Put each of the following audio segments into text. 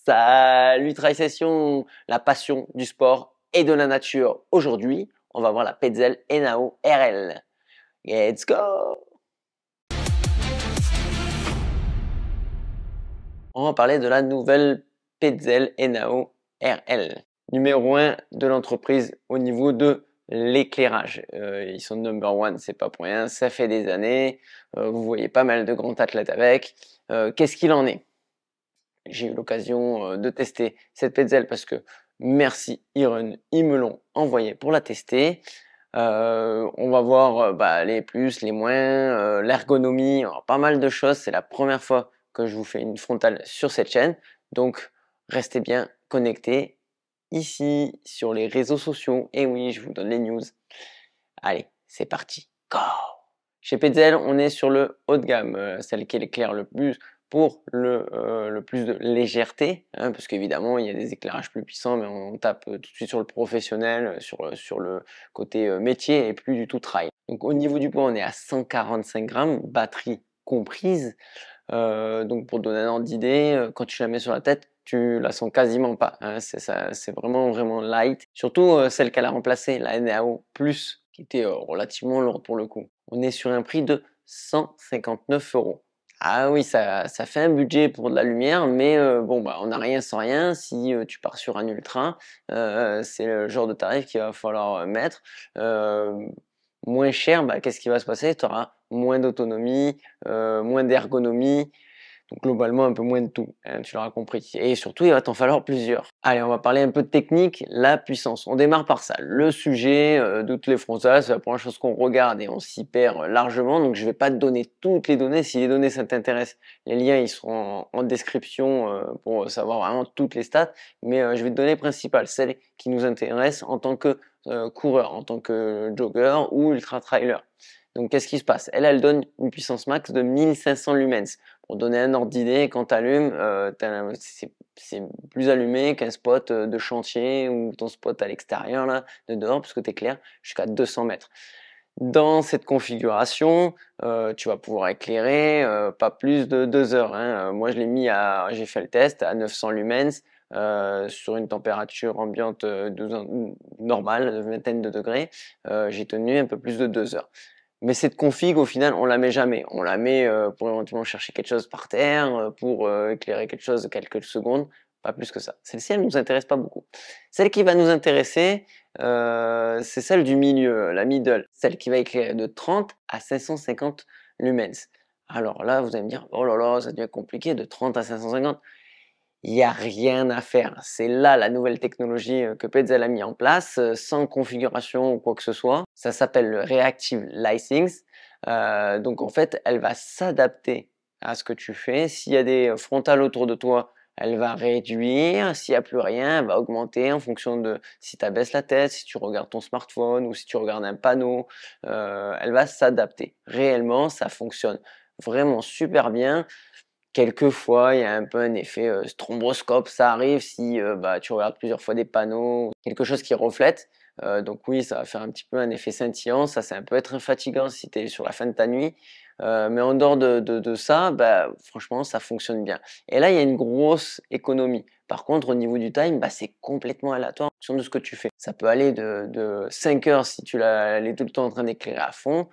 Salut Session, la passion du sport et de la nature. Aujourd'hui, on va voir la Petzl Enao RL. Let's go! On va parler de la nouvelle Petzl Enao RL. Numéro 1 de l'entreprise au niveau de l'éclairage. Ils sont number one, c'est pas pour rien, ça fait des années. Vous voyez pas mal de grands athlètes avec. Qu'est-ce qu'il en est? J'ai eu l'occasion de tester cette Petzl parce que merci Iron, ils me l'ont envoyé pour la tester. On va voir les plus, les moins, l'ergonomie, pas mal de choses. C'est la première fois que je vous fais une frontale sur cette chaîne. Donc restez bien connectés ici sur les réseaux sociaux. Et oui, je vous donne les news. Allez, c'est parti. Go! Chez Petzl, on est sur le haut de gamme, celle qui éclaire le plus pour le plus de légèreté, hein, parce qu'évidemment il y a des éclairages plus puissants, mais on tape tout de suite sur le professionnel, sur le côté métier et plus du tout trail. Donc au niveau du poids, on est à 145 grammes, batterie comprise. Donc pour te donner un ordre d'idée, quand tu la mets sur la tête, tu la sens quasiment pas, hein, c'est vraiment light. Surtout celle qu'elle a remplacée, la NAO Plus, qui était relativement lourde pour le coup. On est sur un prix de 159 €. Ah oui, ça fait un budget pour de la lumière, mais on n'a rien sans rien. Si tu pars sur un ultra, c'est le genre de tarif qu'il va falloir mettre. Moins cher, qu'est-ce qui va se passer? Tu auras moins d'autonomie, moins d'ergonomie, donc globalement un peu moins de tout, hein, tu l'auras compris. Et surtout, il va t'en falloir plusieurs. Allez, on va parler un peu de technique, la puissance. On démarre par ça. Le sujet de toutes les frontales, c'est la première chose qu'on regarde et on s'y perd largement. Donc je ne vais pas te donner toutes les données. Si les données ça t'intéresse, les liens ils seront en description pour savoir vraiment toutes les stats. Mais je vais te donner les principales, celles qui nous intéressent en tant que coureur, en tant que jogger ou ultra trailer. Donc qu'est-ce qui se passe? Elle donne une puissance max de 1500 lumens. Pour donner un ordre d'idée, quand tu allumes, c'est plus allumé qu'un spot de chantier ou ton spot à l'extérieur là, de dehors, puisque tu éclaires jusqu'à 200 mètres. Dans cette configuration, tu vas pouvoir éclairer pas plus de 2 heures, hein. Moi, j'ai fait le test à 900 lumens sur une température ambiante normale, de vingtaine de degrés. J'ai tenu un peu plus de 2 heures. Mais cette config, au final, on la met jamais. On la met pour éventuellement chercher quelque chose par terre, pour éclairer quelque chose de quelques secondes, pas plus que ça. Celle-ci, elle ne nous intéresse pas beaucoup. Celle qui va nous intéresser, c'est celle du milieu, la middle, celle qui va éclairer de 30 à 550 lumens. Alors là, vous allez me dire, oh là là, ça devient compliqué, de 30 à 550. Il n'y a rien à faire. C'est là la nouvelle technologie que Petzl a mis en place, sans configuration ou quoi que ce soit. Ça s'appelle le Reactive Lighting. Donc en fait, elle va s'adapter à ce que tu fais. S'il y a des frontales autour de toi, elle va réduire. S'il n'y a plus rien, elle va augmenter en fonction de si tu abaisses la tête, si tu regardes ton smartphone ou si tu regardes un panneau. Elle va s'adapter. Réellement, ça fonctionne vraiment super bien. Quelquefois, il y a un peu un effet stromboscope, ça arrive si tu regardes plusieurs fois des panneaux, quelque chose qui reflète. Donc oui, ça va faire un petit peu un effet scintillant, ça c'est un peu être fatigant si tu es sur la fin de ta nuit. Mais en dehors de ça, franchement, ça fonctionne bien. Et là, il y a une grosse économie. Par contre, au niveau du time, c'est complètement aléatoire en fonction de ce que tu fais. Ça peut aller de 5 heures si tu l'es tout le temps en train d'éclairer à fond,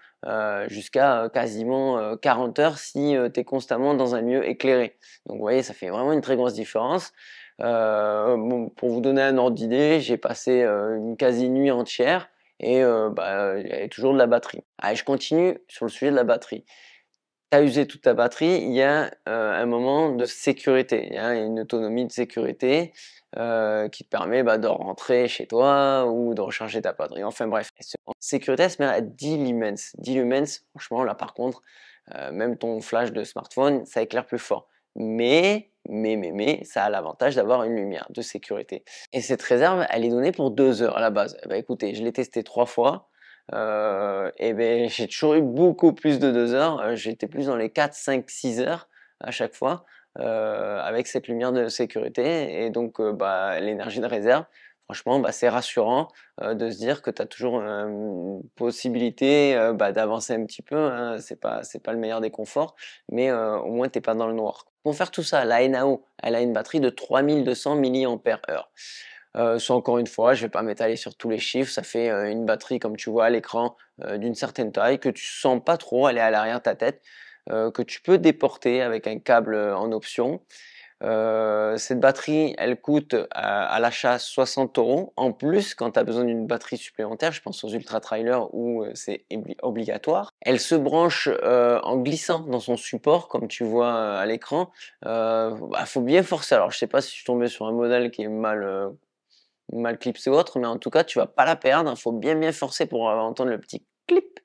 jusqu'à quasiment 40 heures si tu es constamment dans un lieu éclairé. Donc vous voyez, ça fait vraiment une très grosse différence. Pour vous donner un ordre d'idée, j'ai passé une quasi-nuit entière et il y avait toujours de la batterie. Allez, je continue sur le sujet de la batterie. Tu as usé toute ta batterie, il y a un moment de sécurité, il y a une autonomie de sécurité qui te permet de rentrer chez toi ou de recharger ta batterie. Enfin bref, en sécurité, elle se met à 10 lumens. 10 lumens, franchement, là par contre, même ton flash de smartphone, ça éclaire plus fort. Mais, ça a l'avantage d'avoir une lumière de sécurité. Et cette réserve, elle est donnée pour 2 heures à la base. Écoutez, je l'ai testé 3 fois. J'ai toujours eu beaucoup plus de 2 heures. J'étais plus dans les 4, 5, 6 heures à chaque fois avec cette lumière de sécurité. Et donc, l'énergie de réserve, franchement, bah, c'est rassurant de se dire que tu as toujours une possibilité bah, d'avancer un petit peu, hein. C'est pas le meilleur des conforts, mais au moins tu n'es pas dans le noir. Pour faire tout ça, la NAO, elle a une batterie de 3200 mAh. Ça encore une fois, je vais pas m'étaler sur tous les chiffres, ça fait une batterie comme tu vois à l'écran d'une certaine taille que tu sens pas trop, elle est à l'arrière de ta tête, que tu peux déporter avec un câble en option. Cette batterie, elle coûte à l'achat 60 €. En plus, quand tu as besoin d'une batterie supplémentaire, je pense aux ultra trailers où c'est obligatoire. Elle se branche en glissant dans son support, comme tu vois à l'écran. Bah, faut bien forcer. Alors, je sais pas si je suis tombé sur un modèle qui est mal clipsé ou autre, mais en tout cas, tu vas pas la perdre. Il faut bien forcer pour entendre le petit clip.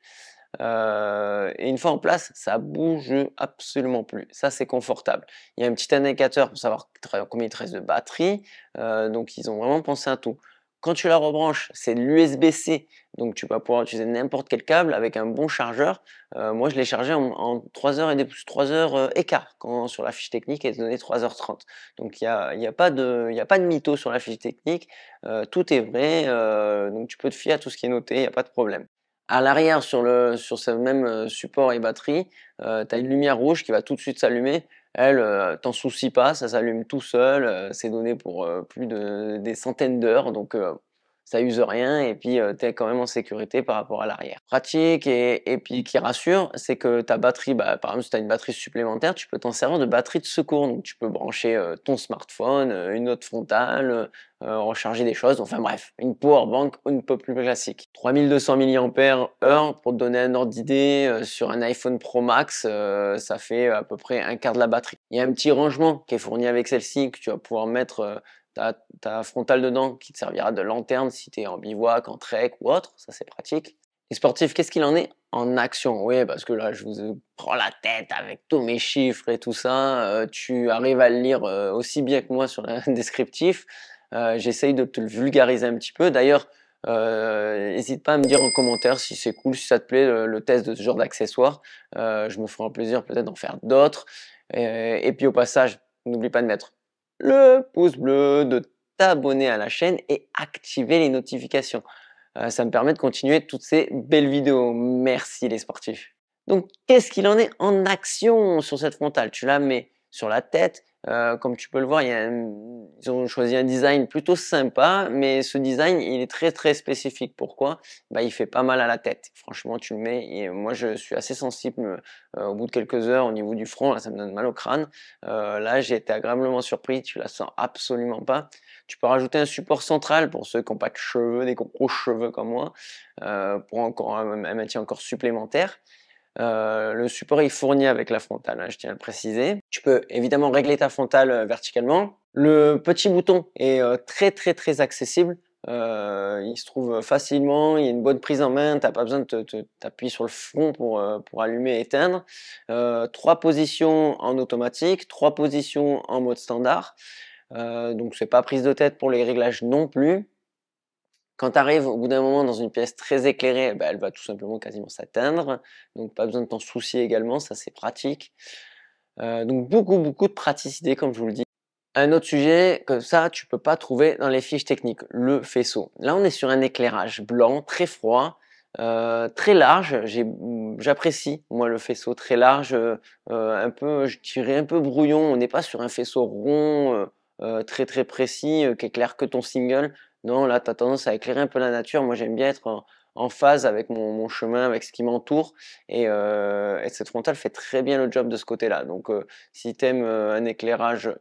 Et une fois en place, ça bouge absolument plus. Ça, c'est confortable. Il y a un petit indicateur pour savoir combien il te reste de batterie. Donc, ils ont vraiment pensé à tout. Quand tu la rebranches, c'est de l'USB-C. Donc, tu vas pouvoir utiliser n'importe quel câble avec un bon chargeur. Moi, je l'ai chargé en 3 heures et des pouces, 3 heures et quart. Quand sur la fiche technique, elle est donnée 3h30. Donc, il y a pas de mytho sur la fiche technique. Tout est vrai. Donc, tu peux te fier à tout ce qui est noté. Il n'y a pas de problème. À l'arrière, sur ce même support et batterie, tu as une lumière rouge qui va tout de suite s'allumer. Elle, t'en soucies pas, ça s'allume tout seul. C'est donné pour plus de des centaines d'heures, donc ça use rien et puis tu es quand même en sécurité par rapport à l'arrière. Pratique et puis qui rassure, c'est que ta batterie, bah, par exemple, si tu as une batterie supplémentaire, tu peux t'en servir de batterie de secours. Donc tu peux brancher ton smartphone, une autre frontale, recharger des choses, enfin bref, une power bank un peu plus classique. 3200 mAh pour te donner un ordre d'idée, sur un iPhone Pro Max, ça fait à peu près un quart de la batterie. Il y a un petit rangement qui est fourni avec celle-ci que tu vas pouvoir mettre ta frontale dedans qui te servira de lanterne si tu es en bivouac, en trek ou autre, ça c'est pratique. Les sportifs, qu'est-ce qu'il en est en action? Oui, parce que là, je vous prends la tête avec tous mes chiffres et tout ça. Tu arrives à le lire aussi bien que moi sur le descriptif. J'essaye de te le vulgariser un petit peu. D'ailleurs, n'hésite pas à me dire en commentaire si c'est cool, si ça te plaît le test de ce genre d'accessoires. Je me ferai un plaisir peut-être d'en faire d'autres. Et puis au passage, n'oublie pas de mettre le pouce bleu, de t'abonner à la chaîne et activer les notifications. Ça me permet de continuer toutes ces belles vidéos. Merci les sportifs. Donc, qu'est-ce qu'il en est en action sur cette frontale? Tu la mets sur la tête. Comme tu peux le voir, ils ont choisi un design plutôt sympa, mais ce design, il est très spécifique. Pourquoi? Bah, il fait pas mal à la tête. Franchement, tu le mets et moi, je suis assez sensible au bout de quelques heures au niveau du front. Là, ça me donne mal au crâne. Là, j'ai été agréablement surpris. Tu la sens absolument pas. Tu peux rajouter un support central pour ceux qui n'ont pas de cheveux, des gros cheveux comme moi, pour encore un maintien encore supplémentaire. Le support est fourni avec la frontale, hein, je tiens à le préciser. Tu peux évidemment régler ta frontale verticalement. Le petit bouton est très accessible. Il se trouve facilement, il y a une bonne prise en main, tu n'as pas besoin de t'appuyer sur le front pour allumer et éteindre. 3 positions en automatique, 3 positions en mode standard. Donc c'est pas prise de tête pour les réglages non plus. Quand tu arrives au bout d'un moment dans une pièce très éclairée, bah, elle va tout simplement quasiment s'atteindre. Donc pas besoin de t'en soucier également, ça c'est pratique. Donc beaucoup de praticité comme je vous le dis. Un autre sujet que ça tu peux pas trouver dans les fiches techniques, le faisceau. Là on est sur un éclairage blanc très froid, très large. J'apprécie moi le faisceau très large, un peu je dirais un peu brouillon. On n'est pas sur un faisceau rond, très précis, qui éclaire que ton single. Non, là tu as tendance à éclairer un peu la nature. Moi j'aime bien être en phase avec mon chemin, avec ce qui m'entoure et cette frontale fait très bien le job de ce côté-là. Donc si tu aimes un éclairage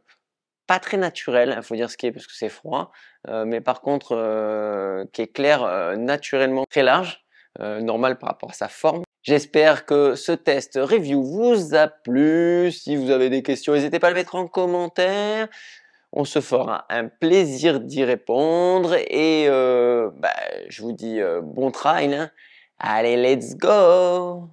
pas très naturel, il faut dire ce qui est parce que c'est froid, mais par contre qui est clair naturellement très large, normal par rapport à sa forme. J'espère que ce test review vous a plu. Si vous avez des questions, n'hésitez pas à le mettre en commentaire. On se fera un plaisir d'y répondre et bah, je vous dis bon trail, hein. Allez, let's go!